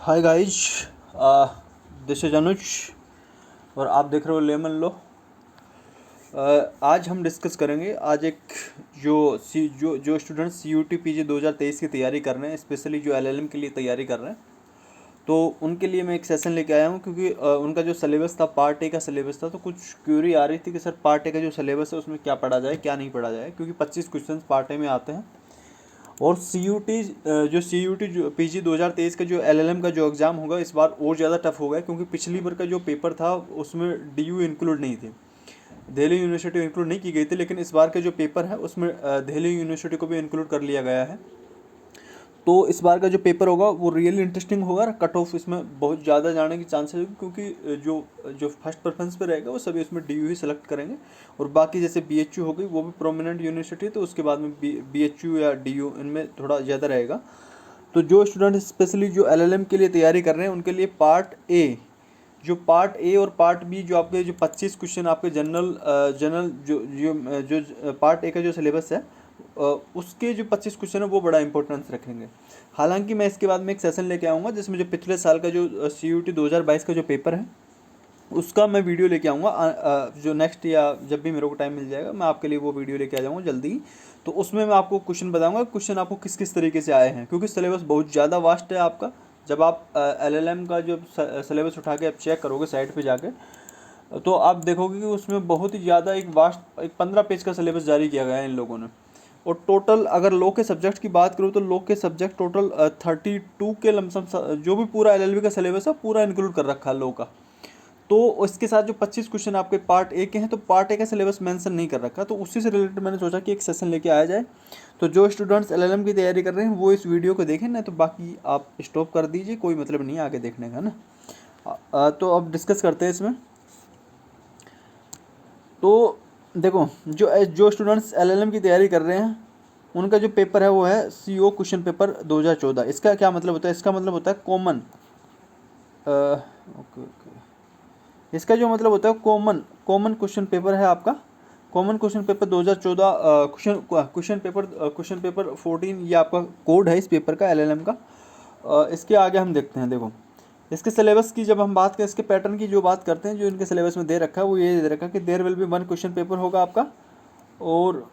Hi guys, this is अनुज और आप देख रहे हो लेमन लो। आज हम डिस्कस करेंगे। आज एक जो स्टूडेंट्स CUT PG 2023 की तैयारी कर रहे हैं, स्पेशली जो LLM के लिए तैयारी कर रहे हैं, तो उनके लिए मैं एक सेशन लेके आया हूँ। क्योंकि उनका जो सिलेबस था, पार्ट ए का सिलेबस था, तो कुछ क्यूरी आ रही थी कि सर पार्ट ए का जो सिलेबस है उसमें क्या पढ़ा जाए क्या नहीं पढ़ा जाए, क्योंकि 25 क्वेश्चन पार्ट ए में आते हैं। और CUT जो PG 2023 का जो LLM का जो एग्ज़ाम होगा इस बार और ज़्यादा टफ होगा, क्योंकि पिछली बार का जो पेपर था उसमें DU इंक्लूड नहीं थी, दिल्ली यूनिवर्सिटी इंक्लूड नहीं की गई थी। लेकिन इस बार का जो पेपर है उसमें दिल्ली यूनिवर्सिटी को भी इंक्लूड कर लिया गया है। तो इस बार का जो पेपर होगा वो रियली इंटरेस्टिंग होगा। कट ऑफ इसमें बहुत ज़्यादा जाने की चांसेस होगी, क्योंकि जो जो फर्स्ट प्रेफरेंस पे रहेगा वो सभी उसमें DU ही सेलेक्ट करेंगे। और बाकी जैसे BHU हो गई, वो भी प्रोमिनेंट यूनिवर्सिटी, तो उसके बाद में BHU या DU इनमें थोड़ा ज़्यादा रहेगा। तो जो स्टूडेंट स्पेशली जो LLM के लिए तैयारी कर रहे हैं उनके लिए पार्ट ए और पार्ट बी, जो आपके जो 25 क्वेश्चन आपके जनरल जो पार्ट ए का जो सिलेबस है उसके जो 25 क्वेश्चन है वो बड़ा इंपॉर्टेंस रखेंगे। हालांकि मैं इसके बाद में एक सेशन लेके आऊँगा जिसमें जो पिछले साल का जो CUT 2022 का जो पेपर है उसका मैं वीडियो लेके आऊँगा। जो नेक्स्ट या जब भी मेरे को टाइम मिल जाएगा मैं आपके लिए वो वीडियो लेके आ जाऊँगा जल्दी ही। तो उसमें मैं आपको क्वेश्चन बताऊँगा, क्वेश्चन आपको किस किस तरीके से आए हैं, क्योंकि सिलेबस बहुत ज़्यादा वास्ट है आपका। जब आप LLM का जो सिलेबस उठा के आप चेक करोगे साइट पे जाके, तो आप देखोगे कि उसमें बहुत ही ज़्यादा एक 15 पेज का सिलेबस जारी किया गया है इन लोगों ने। और टोटल अगर लॉ के सब्जेक्ट की बात करूँ तो लॉ के सब्जेक्ट टोटल 32 के लमसम जो भी पूरा LLB का सिलेबस है पूरा इंक्लूड कर रखा है लॉ का। तो उसके साथ जो 25 क्वेश्चन आपके पार्ट ए के हैं, तो पार्ट ए का सिलेबस मेंशन नहीं कर रखा, तो उसी से रिलेटेड मैंने सोचा कि एक सेशन लेके आया जाए। तो जो स्टूडेंट्स LLM की तैयारी कर रहे हैं वो इस वीडियो को देखें ना, तो बाकी आप स्टॉप कर दीजिए, कोई मतलब नहीं आगे देखने का ना। तो अब डिस्कस करते हैं इसमें। तो देखो, जो जो स्टूडेंट्स LLM की तैयारी कर रहे हैं उनका जो पेपर है वो है CO क्वेश्चन पेपर 2014। इसका क्या मतलब होता है? इसका मतलब होता है कॉमन, ओके ओके, इसका जो मतलब होता है कॉमन क्वेश्चन पेपर है आपका। Common question paper 2014, question paper 14 ये आपका कोड है इस पेपर का, LLM का। इसके आगे हम देखते हैं। देखो, इसके सिलेबस की जब हम बात करें, इसके पैटर्न की जो बात करते हैं, जो इनके सिलेबस में दे रखा है वो ये दे रखा है कि there will be 1 question paper होगा आपका, और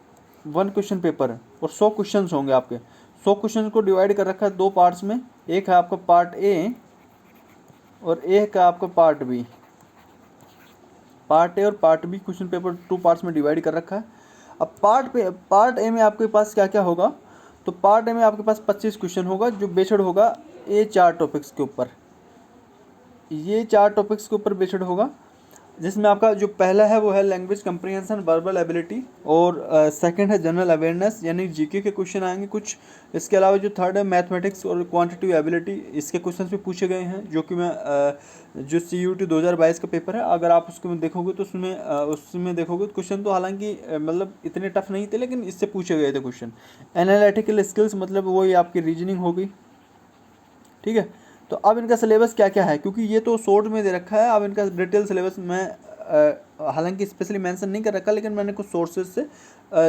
1 क्वेश्चन पेपर है और 100 क्वेश्चन होंगे आपके। 100 क्वेश्चन को डिवाइड कर रखा है 2 पार्ट्स में, एक है आपका पार्ट ए और एक है आपका पार्ट बी। पार्ट ए और part B question paper 2 parts में डिवाइड कर रखा है। अब पार्ट ए में आपके पास क्या क्या होगा? तो पार्ट ए में आपके पास 25 क्वेश्चन होगा, जो बेस्ड होगा ये 4 टॉपिक्स के ऊपर। ये 4 टॉपिक्स के ऊपर बेस्ड होगा, जिसमें आपका जो पहला है वो है लैंग्वेज कंप्रीहेंशन, वर्बल एबिलिटी, और सेकंड है जनरल अवेयरनेस यानी GK के क्वेश्चन आएंगे कुछ। इसके अलावा जो थर्ड है मैथमेटिक्स और क्वांटिटिव एबिलिटी, इसके क्वेश्चन भी पूछे गए हैं, जो कि मैं जो CUT 2022 का पेपर है अगर आप उसको देखोगे तो उसमें देखोगे क्वेश्चन तो हालांकि मतलब इतने टफ नहीं थे, लेकिन इससे पूछे गए थे क्वेश्चन। एनालिटिकल स्किल्स मतलब वही आपकी रीजनिंग होगी, ठीक है। तो अब इनका सिलेबस क्या क्या है, क्योंकि ये तो शॉर्ट में दे रखा है। अब इनका डिटेल सिलेबस मैं हालांकि स्पेशली मेंशन नहीं कर रखा, लेकिन मैंने कुछ सोर्सेज से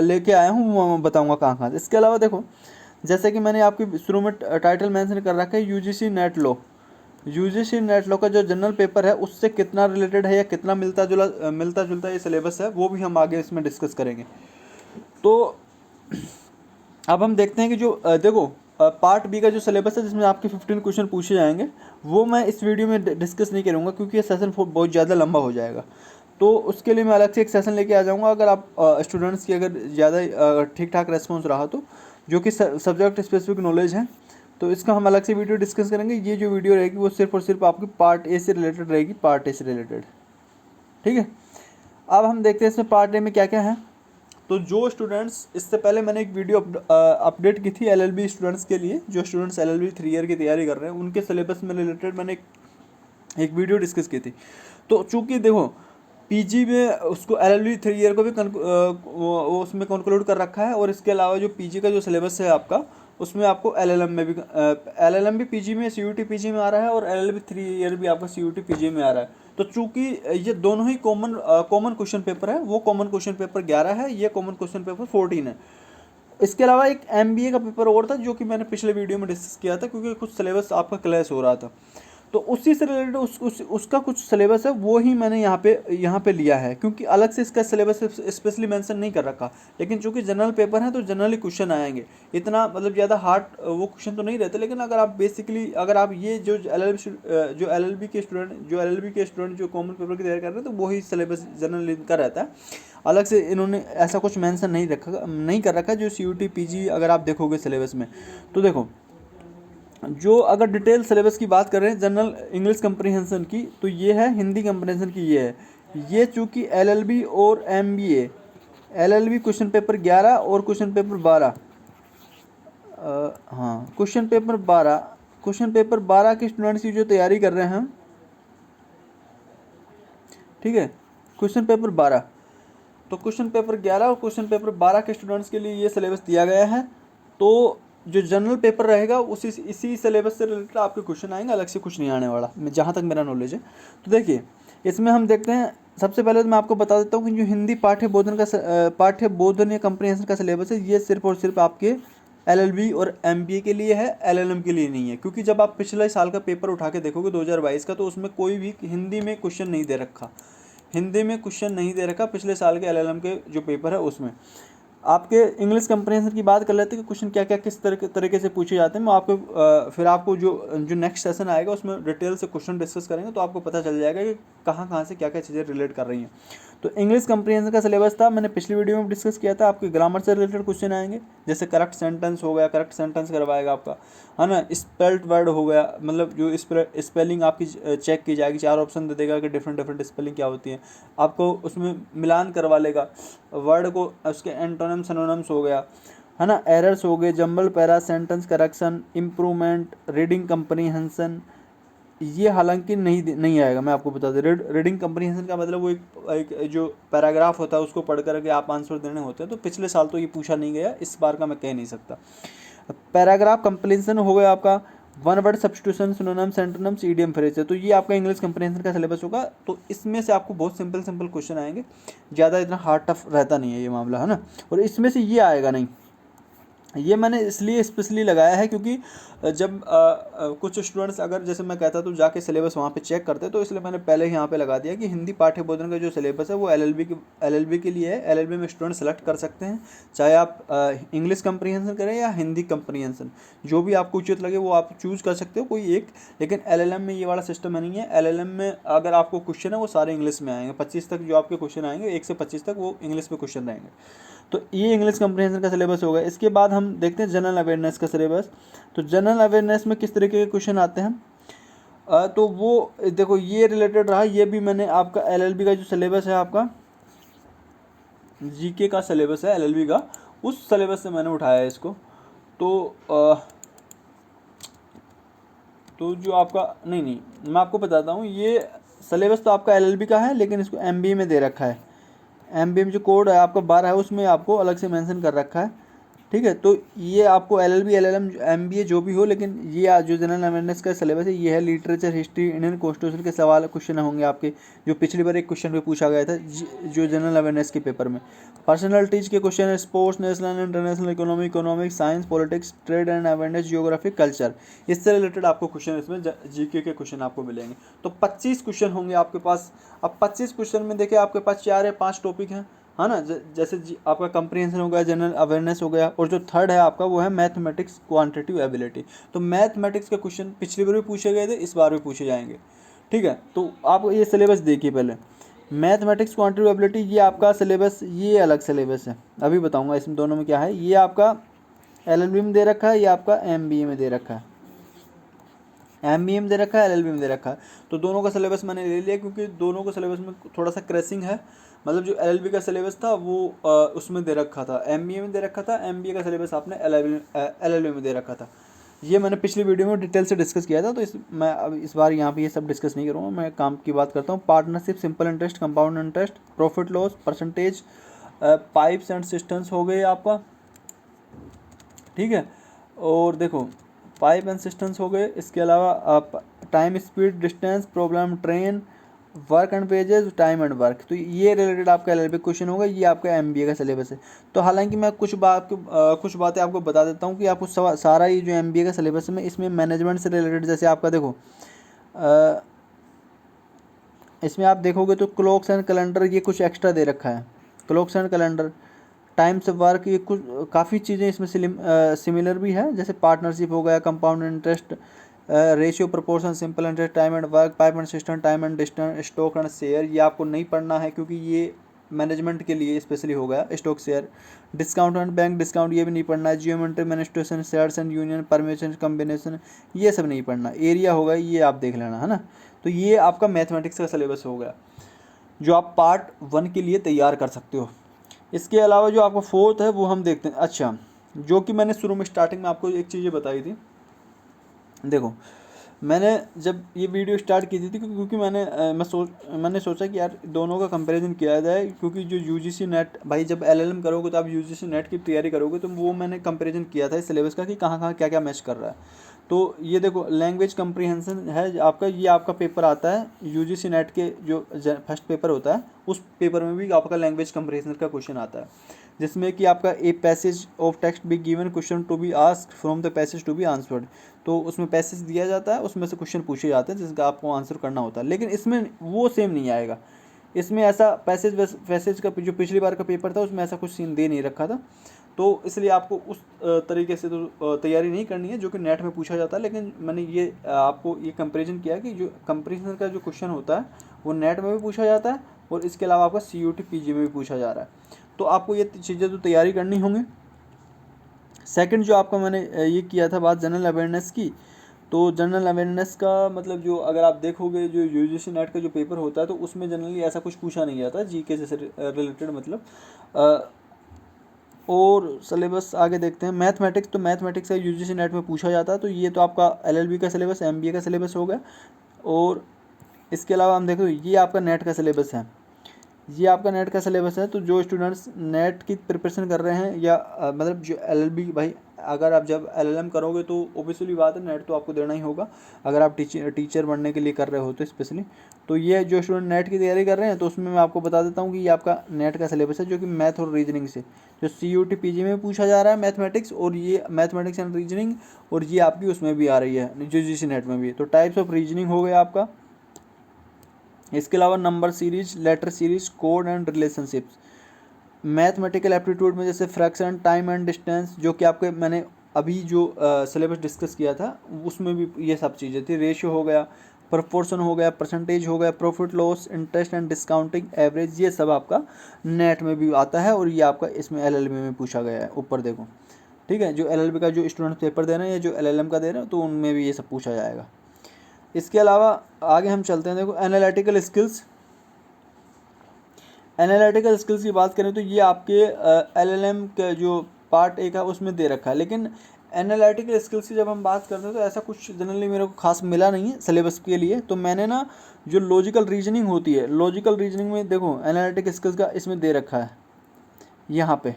लेके आया हूँ, वो मैं बताऊंगा कहाँ कहाँ से। इसके अलावा देखो, जैसे कि मैंने आपकी शुरू में टाइटल मेंशन कर रखा है UGC net law. UGC net law का जो जनरल पेपर है उससे कितना रिलेटेड है या कितना मिलता जुलता ये सिलेबस है, वो भी हम आगे इसमें डिस्कस करेंगे। तो अब हम देखते हैं कि जो देखो, पार्ट बी का जो सिलेबस है जिसमें आपके 15 क्वेश्चन पूछे जाएंगे, वो मैं इस वीडियो में डिस्कस नहीं करूँगा, क्योंकि ये सेशन बहुत ज़्यादा लंबा हो जाएगा। तो उसके लिए मैं अलग से एक सेशन लेके आ जाऊँगा, अगर आप स्टूडेंट्स की अगर ज़्यादा ठीक ठाक रेस्पॉन्स रहा तो, जो कि सब्जेक्ट स्पेसिफिक नॉलेज है, तो इसका हम अलग से वीडियो डिस्कस करेंगे। ये जो वीडियो रहेगी वो सिर्फ और सिर्फ आपकी पार्ट ए से रिलेटेड रहेगी, पार्ट ए से रिलेटेड, ठीक है। अब हम देखते हैं इसमें पार्ट ए में क्या क्या है। तो जो स्टूडेंट्स, इससे पहले मैंने एक वीडियो अपडेट की थी LLB स्टूडेंट्स के लिए, जो स्टूडेंट्स LLB 3 ईयर की तैयारी कर रहे हैं उनके सिलेबस में रिलेटेड मैंने एक वीडियो डिस्कस की थी। तो चूंकि देखो, PG में उसको LLB 3 ईयर को भी वो उसमें कंक्लूड कर रखा है, और इसके अलावा जो PG का जो सिलेबस है आपका, उसमें आपको LLM में भी LLM भी PG में, CUT PG में आ रहा है, और LLB 3 ईयर भी आपका CUT PG में आ रहा है। तो चूंकि ये दोनों ही कॉमन क्वेश्चन पेपर है, वो कॉमन क्वेश्चन पेपर 11 है, ये कॉमन क्वेश्चन पेपर 14 है। इसके अलावा एक एमबीए का पेपर और था जो कि मैंने पिछले वीडियो में डिस्कस किया था, क्योंकि कुछ सिलेबस आपका क्लैश हो रहा था, तो उसी से रिलेटेड उसका कुछ सिलेबस है वो ही मैंने यहाँ पे लिया है, क्योंकि अलग से इसका सिलेबस स्पेशली मेंशन नहीं कर रखा। लेकिन चूंकि जनरल पेपर है तो जनरली क्वेश्चन आएंगे, इतना मतलब ज़्यादा हार्ड वो क्वेश्चन तो नहीं रहते। लेकिन अगर आप बेसिकली अगर आप ये जो एलएलबी के स्टूडेंट जो कॉमन पेपर की तैयारी कर रहे हैं तो वही सिलेबस जनरल इनका रहता है। अलग से इन्होंने ऐसा कुछ मेंशन नहीं कर रखा जो सीयूटी पीजी अगर आप देखोगे सिलेबस में। तो देखो, जो अगर डिटेल सिलेबस की बात कर रहे हैं जनरल इंग्लिश कंप्रीहेंशन की, तो ये है हिंदी कंप्रीहेंशन की, ये है ये चूँकि एलएलबी और एमबीए, एलएलबी क्वेश्चन पेपर 11 और क्वेश्चन पेपर 12, हाँ क्वेश्चन पेपर 12 के स्टूडेंट्स की जो तैयारी कर रहे हैं, ठीक है, क्वेश्चन पेपर 12, तो क्वेश्चन पेपर 11 और क्वेश्चन पेपर 12 के स्टूडेंट्स के लिए ये सिलेबस दिया गया है। तो जो जनरल पेपर रहेगा इसी सिलेबस से रिलेटेड आपके क्वेश्चन आएंगे, अलग से कुछ नहीं आने वाला, जहाँ तक मेरा नॉलेज है। तो देखिए, इसमें हम देखते हैं, सबसे पहले तो मैं आपको बता देता हूँ कि जो हिंदी पाठ्य बोधन या कंप्रीहेंशन का सिलेबस है, ये सिर्फ और सिर्फ आपके एलएलबी और एमबीए के लिए है, एलएलएम के लिए नहीं है। क्योंकि जब आप पिछले साल का पेपर उठा के देखोगे 2022 का, तो उसमें कोई भी हिंदी में क्वेश्चन नहीं दे रखा, हिंदी में क्वेश्चन नहीं दे रखा पिछले साल के एलएलएम के जो पेपर है उसमें। आपके इंग्लिश कंप्रीहेंशन की बात कर लेते हैं कि क्वेश्चन क्या क्या किस तरीके से पूछे जाते हैं। मैं आपको फिर आपको जो नेक्स्ट सेशन आएगा उसमें डिटेल से क्वेश्चन डिस्कस करेंगे, तो आपको पता चल जाएगा कि कहाँ से क्या क्या चीज़ें रिलेट कर रही हैं। तो इंग्लिश कंप्रीहेंशन का सिलेबस था, मैंने पिछली वीडियो में डिस्कस किया था। आपके ग्रामर से रिलेटेड क्वेश्चन आएंगे, जैसे करेक्ट सेंटेंस हो गया, करेक्ट सेंटेंस करवाएगा आपका, है ना। स्पेल्ड वर्ड हो गया, मतलब जो स्पेलिंग आपकी चेक की जाएगी, 4 ऑप्शन दे देगा कि डिफरेंट स्पेलिंग क्या होती है, आपको उसमें मिलान करवा लेगा वर्ड को, उसके एंटोनिम सिनोनिम्स हो गया, है ना, एरर्स हो गए, jumble para, sentence correction, improvement, reading comprehension. ये हालांकि नहीं आएगा, मैं आपको बता दूं। रीडिंग कंप्रीहेंशन का मतलब वो एक जो पैराग्राफ होता है उसको पढ़ करके आप आंसर देने होते हैं। तो पिछले साल तो ये पूछा नहीं गया, इस बार का मैं कह नहीं सकता। पैराग्राफ कंप्लीशन हो गया आपका, one word substitution, synonyms, antonyms, idiom phrase है। तो ये आपका इंग्लिश कंप्रीहेंशन का सिलेबस होगा। तो इसमें से आपको बहुत सिंपल क्वेश्चन आएंगे, ज़्यादा इतना हार्ड टफ रहता नहीं है ये मामला, है ना। और इसमें से ये आएगा नहीं, ये मैंने इसलिए स्पेशली लगाया है क्योंकि जब कुछ स्टूडेंट्स अगर जैसे मैं कहता तो जाके सिलेबस वहाँ पे चेक करते, तो इसलिए मैंने पहले ही यहाँ पे लगा दिया कि हिंदी पाठ्य बोधन का जो सिलेबस है वो एलएलबी के लिए है। एलएलबी में स्टूडेंट सेलेक्ट कर सकते हैं, चाहे आप इंग्लिश कंप्रीहेंशन करें या हिंदी कंप्रीहेंशन, जो भी आपको उचित लगे वो आप चूज़ कर सकते हो कोई एक। लेकिन एलएलएम में ये वाला सिस्टम नहीं है। एलएलएम में अगर आपको क्वेश्चन है वो सारे इंग्लिश में आएंगे, 25 तक जो आपके क्वेश्चन आएंगे, 1 से 25 तक वो इंग्लिश में क्वेश्चन रहेंगे। तो ये इंग्लिश कंप्रीहेंशन का सिलेबस होगा। इसके बाद हम देखते हैं जनरल अवेयरनेस का सिलेबस। तो जनरल अवेयरनेस में किस तरीके के क्वेश्चन आते हैं, तो वो देखो ये रिलेटेड रहा। ये भी मैंने आपका एलएलबी का जो सिलेबस है, आपका जीके का सिलेबस है एलएलबी का, उस सिलेबस से मैंने उठाया है इसको। तो जो आपका नहीं मैं आपको बताता हूँ, ये सिलेबस तो आपका एलएलबी का है, लेकिन इसको एमबीए में दे रखा है। एमबीए में जो कोड है आपका 12 है, उसमें आपको अलग से मेंशन कर रखा है, ठीक है। तो ये आपको एलएलबी एलएलएम एमबीए जो भी हो, लेकिन ये जो जनरल अवेयरनेस का सिलेबस है ये है। लिटरेचर, हिस्ट्री, इंडियन कॉन्स्टिट्यूशन के सवाल क्वेश्चन होंगे आपके, जो पिछली बार एक क्वेश्चन पे पूछा गया था जो जनरल अवेयरनेस के पेपर में। पर्सनैलिटीज के क्वेश्चन है, sports, national international economy, economics, science, politics, trade and awareness, geography, culture, इससे रिलेटेड आपको क्वेश्चन इसमें जीके के क्वेश्चन आपको मिलेंगे। तो 25 क्वेश्चन होंगे आपके पास। अब 25 क्वेश्चन में देखिए आपके पास 4 या 5 टॉपिक हैं, है ना। जैसे आपका कंप्रीहेंशन हो गया, जनरल अवेयरनेस हो गया, और जो थर्ड है आपका वो है मैथमेटिक्स क्वांटिटेटिव एबिलिटी। तो मैथमेटिक्स के क्वेश्चन पिछली बार भी पूछे गए थे, इस बार भी पूछे जाएंगे, ठीक है। तो आप ये सिलेबस देखिए पहले, मैथमेटिक्स क्वांटिटेटिव एबिलिटी, ये आपका सिलेबस, ये अलग सिलेबस है, अभी बताऊंगा इसमें दोनों में क्या है। ये आपका एलएलबी में दे रखा है, ये आपका एमबीए में दे रखा है, एमबीए में दे रखा है, एलएलबी में दे रखा है। तो दोनों का सिलेबस मैंने ले लिया, क्योंकि दोनों का सिलेबस में थोड़ा सा क्रैशिंग है। मतलब जो एलएलबी का सिलेबस था वो उसमें दे रखा था, एमबीए में दे रखा था, एमबीए का सिलेबस आपने एलएलबी में दे रखा था। ये मैंने पिछली वीडियो में डिटेल से डिस्कस किया था। तो मैं अब इस बार यहाँ पे ये सब डिस्कस नहीं करूँगा, मैं काम की बात करता हूँ। Partnership, simple interest, compound interest, profit loss, percentage, pipes and systems हो गए आपका, ठीक है। और देखो पाइप एंड सिस्टम्स हो गए। इसके अलावा time, speed, distance, problem, train, work and pages, time and work, तो ये रिलेटेड आपका एलएलबी क्वेश्चन होगा, ये आपका एमबीए का सिलेबस है। तो हालांकि मैं कुछ कुछ बातें आपको बता देता हूँ कि आपको सारा ये जो एमबीए का सिलेबस है इसमें मैनेजमेंट से रिलेटेड, जैसे आपका देखो इसमें आप देखोगे तो क्लॉक्स एंड कैलेंडर ये कुछ एक्स्ट्रा दे रखा है, clocks and calendar, times of work, ये कुछ काफ़ी चीज़ें इसमें सिमिलर भी है, जैसे पार्टनरशिप हो गया, compound interest, ratio, proportion, simple interest, time and work, pipe and system, time and distance, stock and share, ये आपको नहीं पढ़ना है क्योंकि ये मैनेजमेंट के लिए स्पेशली हो गया। Stock share, discount and bank discount, ये भी नहीं पढ़ना है। Geometry, administration, shares and union, permission, combination, ये सब नहीं पढ़ना। एरिया होगा ये आप देख लेना, है ना। तो ये आपका मैथमेटिक्स का सिलेबस हो गया जो आप पार्ट 1 के लिए तैयार कर सकते हो। इसके अलावा जो आपका 4th है वो हम देखते हैं। अच्छा, जो कि मैंने शुरू में स्टार्टिंग में आपको एक चीज़ें बताई थी, देखो मैंने जब ये वीडियो स्टार्ट की थी क्योंकि मैंने सोचा कि यार दोनों का कंपैरिजन किया जाए, क्योंकि जो यूजीसी नेट, भाई जब एलएलएम करोगे तो आप यूजीसी नेट की तैयारी करोगे, तो वो मैंने कंपैरिजन किया था इस सिलेबस का कि कहाँ कहाँ क्या क्या मैच कर रहा है। तो ये देखो लैंग्वेज कंप्रीहेंशन है आपका, ये आपका पेपर आता है यूजीसी नेट के जो फर्स्ट पेपर होता है, उस पेपर में भी आपका लैंग्वेज कंप्रीहेंशन का क्वेश्चन आता है, जिसमें कि आपका a passage of text be given, question to be asked from the passage to be answered. तो उसमें पैसेज दिया जाता है, उसमें से क्वेश्चन पूछे जाते हैं जिसका आपको आंसर करना होता है, लेकिन इसमें वो सेम नहीं आएगा। इसमें ऐसा पैसेज का जो पिछली बार का पेपर था उसमें ऐसा कुछ सीन दे नहीं रखा था, तो इसलिए आपको उस तरीके से तो तैयारी नहीं करनी है जो कि नेट में पूछा जाता है। लेकिन मैंने ये आपको ये कंपैरिजन किया कि जो कंपैरिजन का जो क्वेश्चन होता है वो नेट में भी पूछा जाता है और इसके अलावा आपका CUT PG में भी पूछा जा रहा है। तो आपको ये चीज़ें तो तैयारी करनी होंगी। सेकंड जो आपका मैंने ये किया था बात जनरल अवेयरनेस की, तो जनरल अवेयरनेस का मतलब जो अगर आप देखोगे जो यूजीसी नेट का जो पेपर होता है तो उसमें जनरली ऐसा कुछ पूछा नहीं जाता जीके जैसे रिलेटेड, मतलब और सिलेबस आगे देखते हैं। मैथमेटिक्स, तो मैथमेटिक्स का यूजीसी नेट में पूछा जाता है, तो ये तो आपका एलएलबी का सिलेबस, एमबीए का सिलेबस हो गया। और इसके अलावा हम देखो ये आपका नेट का सिलेबस है, ये आपका नेट का सिलेबस है। तो जो स्टूडेंट्स नेट की प्रिपरेशन कर रहे हैं या मतलब जो एलएलबी, भाई अगर आप जब एलएलएम करोगे तो ओबियसली बात है नेट तो आपको देना ही होगा, अगर आप टीचर बनने के लिए कर रहे हो तो स्पेशली। तो ये जो स्टूडेंट नेट की तैयारी कर रहे हैं तो उसमें मैं आपको बता देता हूँ कि ये आपका नेट का सिलेबस है जो कि मैथ और रीजनिंग से जो CUT PG में पूछा जा रहा है मैथमेटिक्स, और ये मैथमेटिक्स एंड रीजनिंग, और ये आपकी उसमें भी आ रही है यूजीसी नेट में भी। तो टाइप्स ऑफ रीजनिंग हो गया आपका। इसके अलावा number series, letter series, code and relationships, mathematical aptitude में जैसे फ्रैक्शन, टाइम एंड डिस्टेंस, जो कि आपके मैंने अभी जो सिलेबस डिस्कस किया था उसमें भी ये सब चीज़ें थी। रेशियो हो गया, प्रोपोर्शन हो गया, परसेंटेज हो गया, profit loss, interest and discounting, average, ये सब आपका नेट में भी आता है और ये आपका इसमें LLB में पूछा गया है। ऊपर देखो, ठीक है, जो LLB का जो स्टूडेंट पेपर दे रहे हैं या जो LLM का दे रहे हैं तो उनमें भी ये सब पूछा जाएगा। इसके अलावा आगे हम चलते हैं। देखो एनालिटिकल स्किल्स, एनालिटिकल स्किल्स की बात करें तो ये आपके LLM का जो पार्ट 1 है उसमें दे रखा है, लेकिन एनालिटिकल स्किल्स की जब हम बात करते हैं तो ऐसा कुछ जनरली मेरे को खास मिला नहीं है सिलेबस के लिए। तो मैंने ना जो लॉजिकल रीजनिंग होती है, लॉजिकल रीजनिंग में देखो एनालिटिकल स्किल्स का इसमें दे रखा है, यहाँ पे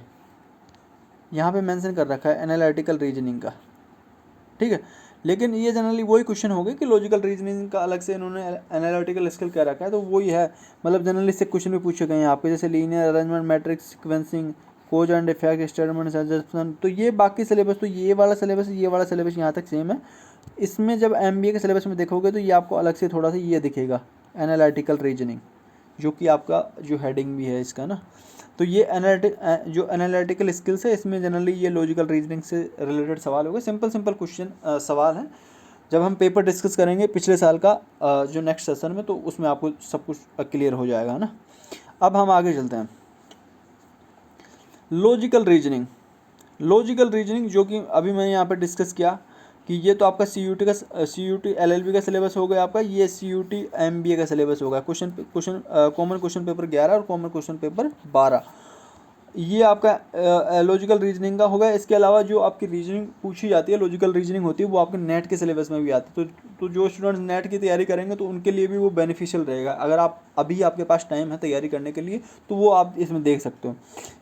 मेंशन कर रखा है एनालिटिकल रीजनिंग का, ठीक है। लेकिन ये जनरली वही क्वेश्चन हो गए कि लॉजिकल रीजनिंग का अलग से इन्होंने एनालिटिकल स्किल क्या रखा है, तो वही है। मतलब जनरली इससे क्वेश्चन भी पूछे गए हैं आपके, जैसे linear arrangement, matrix, sequencing, cause and effect, statement, suggestion. तो ये बाकी सिलेबस, तो ये वाला सिलेबस यहाँ तक सेम है। इसमें जब MBA के सिलेबस में देखोगे तो ये आपको अलग से थोड़ा सा ये दिखेगा एनालिटिकल रीजनिंग, जो कि आपका जो हेडिंग भी है इसका ना। तो ये जो एनालिटिकल स्किल्स है इसमें जनरली ये लॉजिकल रीजनिंग से रिलेटेड सवाल होंगे, सिंपल क्वेश्चन सवाल हैं। जब हम पेपर डिस्कस करेंगे पिछले साल का जो नेक्स्ट सेशन में, तो उसमें आपको सब कुछ क्लियर हो जाएगा, है ना। अब हम आगे चलते हैं। लॉजिकल रीजनिंग जो कि अभी मैंने यहाँ पर डिस्कस किया कि ये तो आपका CUT LLB का सिलेबस हो गया आपका, ये CUT MBA का सिलेबस होगा। कॉमन क्वेश्चन पेपर 11 और कॉमन क्वेश्चन पेपर 12, ये आपका लॉजिकल रीजनिंग का होगा। इसके अलावा जो आपकी रीजनिंग पूछी जाती है, लॉजिकल रीजनिंग होती है, वो आपके नेट के सिलेबस में भी आती है। तो जो स्टूडेंट्स नेट की तैयारी करेंगे तो उनके लिए भी वो बेनिफिशियल रहेगा। अगर आप अभी आपके पास टाइम है तैयारी करने के लिए तो वो आप इसमें देख सकते हो।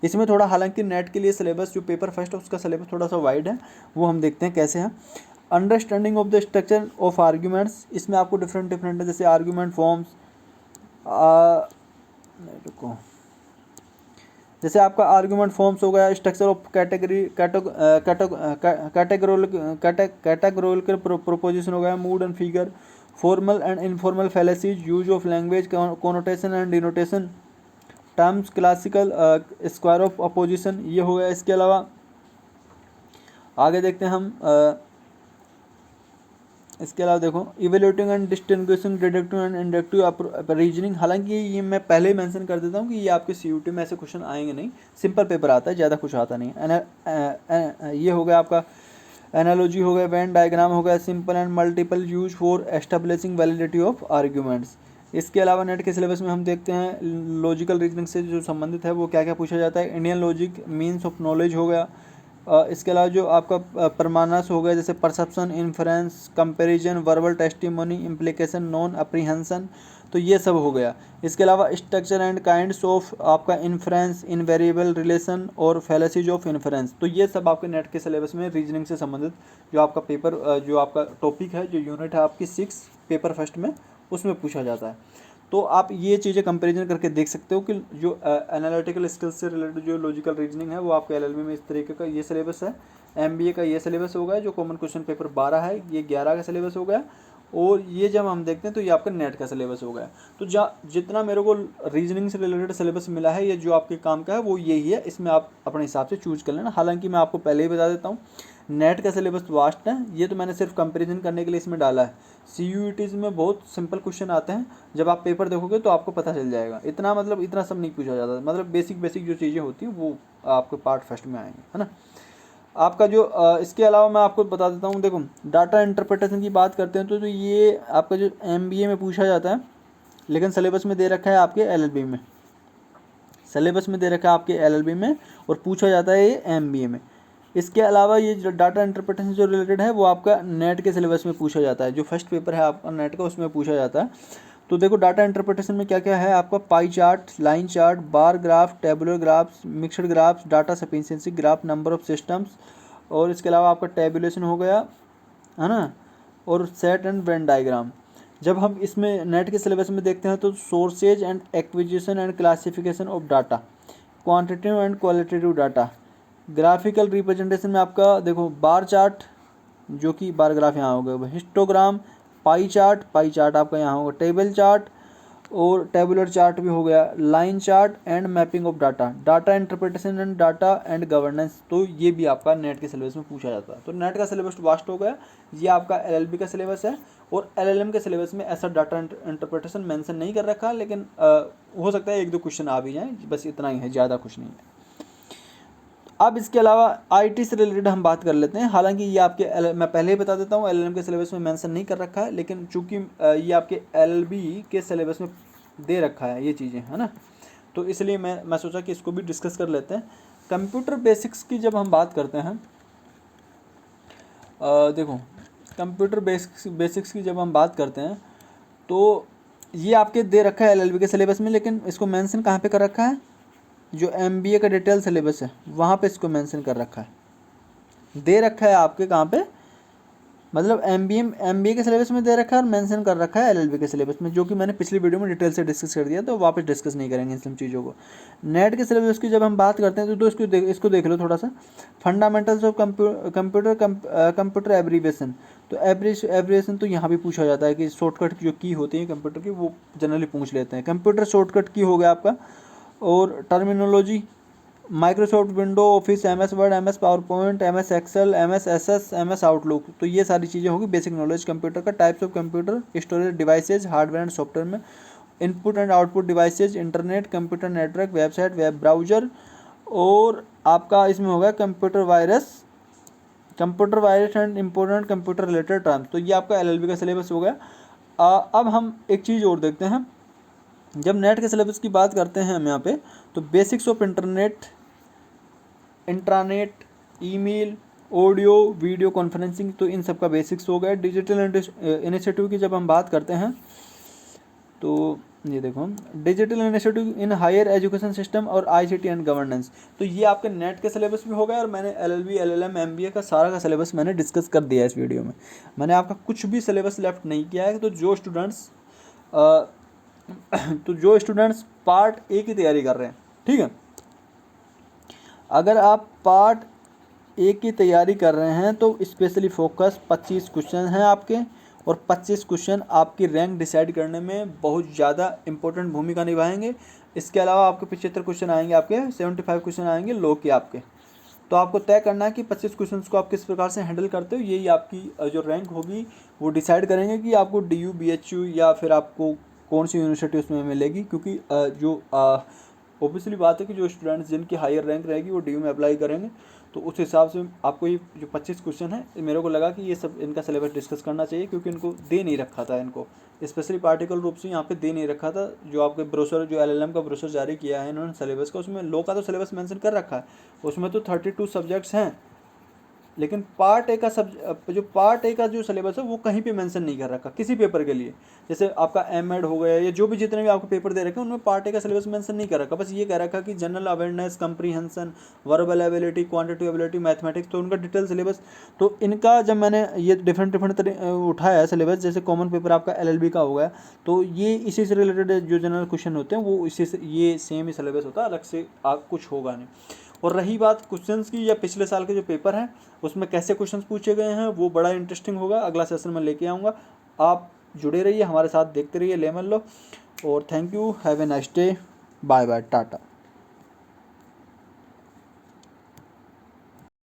इसमें थोड़ा हालांकि नेट के लिए सिलेबस जो पेपर फर्स्ट है उसका सिलेबस थोड़ा सा वाइड है, वो हम देखते हैं कैसे है। Understanding of the structure of arguments, इसमें आपको डिफरेंट है, जैसे आर्ग्यूमेंट फॉर्म्स, नहीं रुको, जैसे आपका आर्गुमेंट फॉर्म्स हो गया, structure of category categorical proposition हो गया, mood and figure, formal and informal फैलेसीज, use of language connotation and denotation, terms, classical square of opposition, ये हो गया। इसके अलावा आगे देखते हैं हम इसके अलावा देखो evaluating and distinguishing deductive and inductive reasoning. हालांकि ये मैं पहले ही मेंशन कर देता हूँ कि ये आपके सीयूटी में ऐसे क्वेश्चन आएंगे नहीं, सिंपल पेपर आता है, ज़्यादा कुछ आता नहीं है। ये हो गया आपका एनालॉजी हो गया, वेन डायग्राम हो गया, simple and multiple use for establishing validity of arguments. इसके अलावा नेट के सिलेबस में हम देखते हैं लॉजिकल रीजनिंग से जो संबंधित है वो क्या क्या पूछा जाता है। Indian logic, means of knowledge हो गया। इसके अलावा जो आपका प्रमाणस हो गया, जैसे perception, inference, comparison, verbal testimony, implication, non apprehension, तो ये सब हो गया। इसके अलावा स्ट्रक्चर एंड काइंड्स ऑफ आपका इन्फ्रेंस, इनवेरिएबल रिलेशन और फैलेसीज ऑफ इन्फ्रेंस, तो ये सब आपके नेट के सिलेबस में रीजनिंग से संबंधित जो आपका पेपर जो आपका टॉपिक है, जो यूनिट है आपकी 6 पेपर फर्स्ट में, उसमें पूछा जाता है। तो आप ये चीज़ें कंपैरिजन करके देख सकते हो कि जो एनालिटिकल स्किल्स से रिलेटेड जो लॉजिकल रीजनिंग है वो आपके एलएलबी में इस तरीके का ये सिलेबस है। एमबीए का ये सिलेबस हो गया, जो कॉमन क्वेश्चन पेपर 12 है, ये 11 का सिलेबस हो गया। और ये जब हम देखते हैं तो ये आपका नेट का सिलेबस हो गया। तो जितना मेरे को रीजनिंग से रिलेटेड सिलेबस मिला है, ये जो आपके काम का है वो यही है, इसमें आप अपने हिसाब से चूज कर लेना। हालांकि मैं आपको पहले ही बता देता हूँ, नेट का सिलेबस वास्ट है, ये तो मैंने सिर्फ कंपैरिजन करने के लिए इसमें डाला है। सीयूईटीज में बहुत सिंपल क्वेश्चन आते हैं, जब आप पेपर देखोगे तो आपको पता चल जाएगा। इतना मतलब इतना सब नहीं पूछा जाता, मतलब बेसिक जो चीज़ें होती हैं वो आपके पार्ट फर्स्ट में आएंगे, है ना। आपका जो इसके अलावा मैं आपको बता देता हूँ, देखो डाटा इंटरप्रिटेशन की बात करते हैं तो ये आपका जो एमबीए में पूछा जाता है, लेकिन सिलेबस में दे रखा है आपके एलएलबी में, सिलेबस में दे रखा है आपके एलएलबी में, और पूछा जाता है ये एमबीए में। इसके अलावा ये जो डाटा इंटरप्रिटेशन जो रिलेटेड है वो आपका नेट के सिलेबस में पूछा जाता है, जो फर्स्ट पेपर है आपका नेट का उसमें पूछा जाता है। तो देखो डाटा इंटरप्रिटेशन में क्या क्या है आपका, pie chart, line chart, bar graph, tabular graphs, mixed graphs, data sufficiency graph, number of systems, और इसके अलावा आपका टेबुलेशन हो गया, है ना, और सेट एंड वेन डायग्राम। जब हम इसमें नेट के सिलेबस में देखते हैं तो sources and acquisition and classification of data, quantitative and qualitative data, graphical representation में आपका देखो बार चार्ट, जो कि बार ग्राफ यहाँ होगा, हिस्टोग्राम, पाई चार्ट आपका यहाँ होगा, टेबल चार्ट और टेबुलर चार्ट भी हो गया, line chart and mapping of data, data interpretation and data and governance, तो ये भी आपका नेट के सिलेबस में पूछा जाता है। तो नेट का सिलेबस वास्ट हो गया, ये आपका एलएलबी का सिलेबस है। और एलएलएम के सिलेबस में ऐसा डाटा इंटरप्रिटेशन मेंशन नहीं कर रखा, लेकिन हो सकता है 1-2 क्वेश्चन आ भी जाएँ, बस इतना ही है, ज़्यादा कुछ नहीं है। अब इसके अलावा आईटी से रिलेटेड हम बात कर लेते हैं। हालांकि ये आपके मैं पहले ही बता देता हूँ एलएलएम के सिलेबस में मेंशन नहीं कर रखा है, लेकिन चूंकि ये आपके एलएलबी के सिलेबस में दे रखा है ये चीज़ें, है ना, तो इसलिए मैं सोचा कि इसको भी डिस्कस कर लेते हैं। कंप्यूटर बेसिक्स की जब हम बात करते हैं, देखो कंप्यूटर बेसिक्स की जब हम बात करते हैं तो ये आपके दे रखा है एलएलबी के सिलेबस में, लेकिन इसको मेंशन कहाँ पे कर रखा है, जो एमबीए का डिटेल सिलेबस है वहाँ पे इसको मेंशन कर रखा है, दे रखा है आपके कहाँ पे, मतलब एमबीए के सिलेबस में दे रखा है और मेंशन कर रखा है एलएलबी के सिलेबस में, जो कि मैंने पिछली वीडियो में डिटेल से डिस्कस कर दिया, तो वापस डिस्कस नहीं करेंगे इन सब चीज़ों को। नेट के सिलेबस की जब हम बात करते हैं तो इसको देख लो थोड़ा सा, फंडामेंटल्स ऑफ कंप्यूटर एब्रीवेशन, तो एब्रीवेशन तो यहाँ भी पूछा जाता है कि शॉर्टकट जो की होती है कंप्यूटर की वो जनरली पूछ लेते हैं। कंप्यूटर शॉर्टकट की हो गया आपका, और terminology, Microsoft window, office, MS Word, MS power point, MS Excel, MS SS, MS Outlook, तो ये सारी चीज़ें होगी बेसिक नॉलेज कंप्यूटर का। Types of computer, storage devices, hardware and software में, input and output devices, internet, computer network, website, web browser, और आपका इसमें होगा computer virus and important computer related terms, तो ये आपका एलएलबी का सिलेबस हो गया। अब हम एक चीज़ और देखते हैं, जब नेट के सिलेबस की बात करते हैं हम यहाँ पे, तो basics of intranet, email, audio video conferencing, तो इन सब का बेसिक्स हो गया। डिजिटल इनिशिएटिव की जब हम बात करते हैं तो ये देखो digital initiative in higher education system और आईसीटी एंड गवर्नेंस, तो ये आपके नेट के सिलेबस भी हो गया, और मैंने एलएलबी, एलएलएम, एमबीए का सारा का सिलेबस मैंने डिस्कस कर दिया है इस वीडियो में। मैंने आपका कुछ भी सिलेबस लेफ्ट नहीं किया है। तो जो स्टूडेंट्स तो जो स्टूडेंट्स पार्ट ए की तैयारी कर रहे हैं, ठीक है, अगर आप पार्ट ए की तैयारी कर रहे हैं तो स्पेशली फोकस 25 क्वेश्चन हैं आपके, और 25 क्वेश्चन आपकी रैंक डिसाइड करने में बहुत ज़्यादा इंपॉर्टेंट भूमिका निभाएंगे। इसके अलावा आपके 75 क्वेश्चन आएंगे, आपके 75 क्वेश्चन आएंगे लो के आपके। तो आपको तय करना है कि 25 क्वेश्चन को आप किस प्रकार से हैंडल करते हो, यही आपकी जो रैंक होगी वो डिसाइड करेंगे कि आपको DU BHU या फिर आपको कौन सी यूनिवर्सिटी उसमें मिलेगी। क्योंकि जो ऑब्वियसली बात है कि जो स्टूडेंट्स जिनकी हायर रैंक रहेगी वो DU में अप्लाई करेंगे। तो उस हिसाब से आपको ये जो 25 क्वेश्चन है, मेरे को लगा कि ये सब इनका सिलेबस डिस्कस करना चाहिए, क्योंकि इनको दे नहीं रखा था, इनको स्पेशली पार्टिकल रूप से यहाँ पे दे नहीं रखा था। जो आपके ब्रोशर, जो LLM का ब्रोशर जारी किया है इन्होंने सिलेबस का, उसमें लो का तो सिलेबस मेंशन कर रखा है, उसमें तो 32 सब्जेक्ट्स हैं, लेकिन पार्ट ए का जो पार्ट ए का जो सिलेबस है वो कहीं पे मेंशन नहीं कर रखा किसी पेपर के लिए। जैसे आपका M.Ed हो गया या जो भी जितने भी आपको पेपर दे रखे हैं उनमें पार्ट ए का सिलेबस मेंशन नहीं कर रखा, बस ये कह रखा कि general awareness, comprehension, verbal ability, quantitative ability, mathematics, तो उनका डिटेल सिलेबस। तो इनका जब मैंने ये डिफरेंट उठाया है सिलेबस, जैसे कॉमन पेपर आपका LLB का हो गया, तो ये इसी से रिलेटेड जो जनरल क्वेश्चन होते हैं वो इसी से, ये सेम ही सिलेबस होता है, अलग से कुछ होगा नहीं। और रही बात क्वेश्चंस की, या पिछले साल के जो पेपर हैं उसमें कैसे क्वेश्चंस पूछे गए हैं, वो बड़ा इंटरेस्टिंग होगा, अगला सेशन में लेके आऊँगा। आप जुड़े रहिए हमारे साथ, देखते रहिए लेमन लो। और thank you, have a nice day, bye bye, Tata.